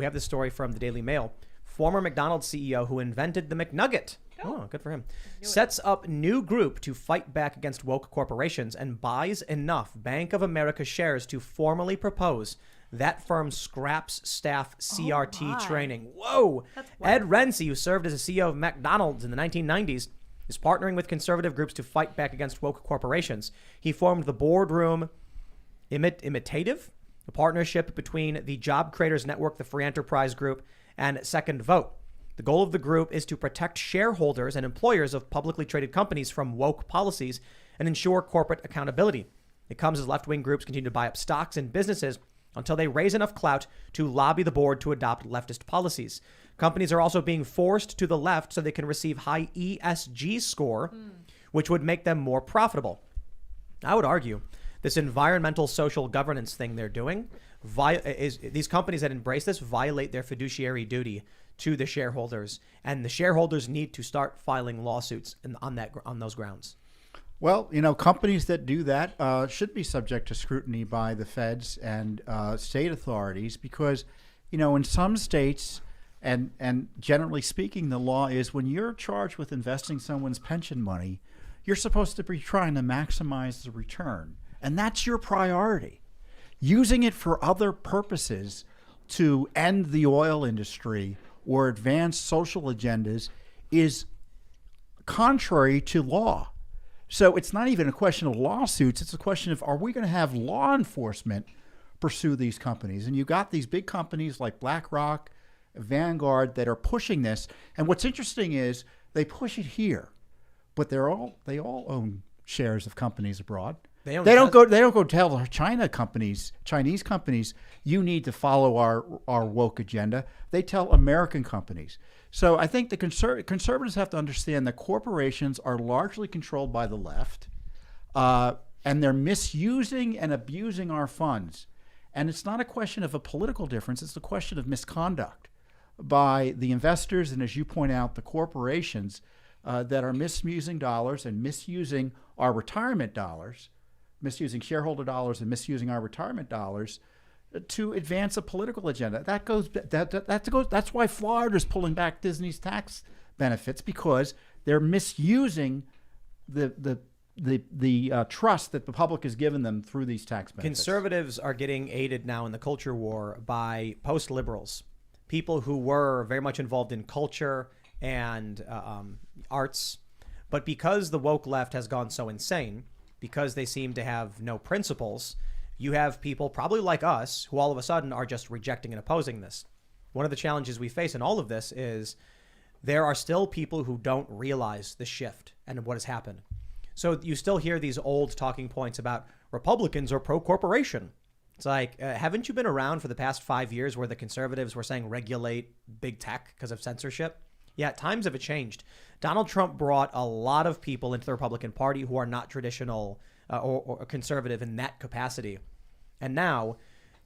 we have this story from the Daily Mail. Former McDonald CEO who invented the McNugget. Oh, good for him. Sets up new group to fight back against woke corporations and buys enough Bank of America shares to formally propose that firm scraps staff CRT training. Whoa. Ed Renzi, who served as a CEO of McDonald's in the 1990s, is partnering with conservative groups to fight back against woke corporations. He formed the Boardroom Imitative, a partnership between the Job Creators Network, the Free Enterprise Group, and Second Vote. The goal of the group is to protect shareholders and employers of publicly traded companies from woke policies and ensure corporate accountability. It comes as left-wing groups continue to buy up stocks in businesses until they raise enough clout to lobby the board to adopt leftist policies. Companies are also being forced to the left so they can receive high ESG score, which would make them more profitable. I would argue this environmental social governance thing they're doing, these companies that embrace this violate their fiduciary duty to the shareholders, and the shareholders need to start filing lawsuits on those grounds. Well, companies that do that should be subject to scrutiny by the feds and state authorities because, in some states, and generally speaking, the law is when you're charged with investing someone's pension money, you're supposed to be trying to maximize the return. And that's your priority. Using it for other purposes to end the oil industry or advance social agendas is contrary to law. So it's not even a question of lawsuits. It's a question of, are we going to have law enforcement pursue these companies? And you got these big companies like BlackRock, Vanguard that are pushing this. And what's interesting is they push it here, but they all own shares of companies abroad. They don't go tell Chinese companies, you need to follow our woke agenda. They tell American companies. So I think the conservatives have to understand that corporations are largely controlled by the left, and they're misusing and abusing our funds. And it's not a question of a political difference. It's a question of misconduct by the investors and, as you point out, the corporations that are misusing dollars and misusing our retirement dollars, misusing shareholder dollars and misusing our retirement dollars to advance a political agenda. That's why Florida's pulling back Disney's tax benefits, because they're misusing the trust that the public has given them through these tax benefits. Conservatives are getting aided now in the culture war by post-liberals, people who were very much involved in culture and arts. But because the woke left has gone so insane, because they seem to have no principles, you have people probably like us who all of a sudden are just rejecting and opposing this. One of the challenges we face in all of this is there are still people who don't realize the shift and what has happened. So you still hear these old talking points about Republicans are pro-corporation. It's like, haven't you been around for the past 5 years where the conservatives were saying regulate big tech because of censorship? Yeah, times have changed. Donald Trump brought a lot of people into the Republican Party who are not traditional or conservative in that capacity. And now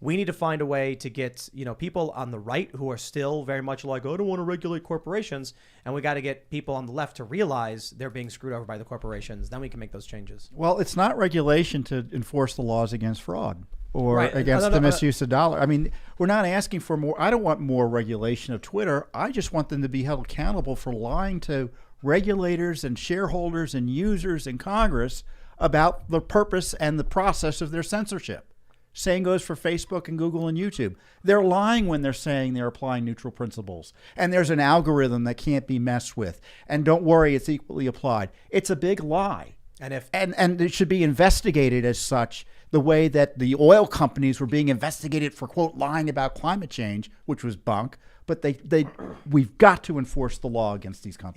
we need to find a way to get, people on the right who are still very much like, I don't want to regulate corporations. And we got to get people on the left to realize they're being screwed over by the corporations. Then we can make those changes. Well, it's not regulation to enforce the laws against fraud or against the misuse of dollar. I mean, we're not asking for more. I don't want more regulation of Twitter. I just want them to be held accountable for lying to regulators and shareholders and users in Congress about the purpose and the process of their censorship. Same goes for Facebook and Google and YouTube. They're lying when they're saying they're applying neutral principles. And there's an algorithm that can't be messed with. And don't worry, it's equally applied. It's a big lie. And it should be investigated as such, the way that the oil companies were being investigated for, quote, lying about climate change, which was bunk. But we've got to enforce the law against these companies.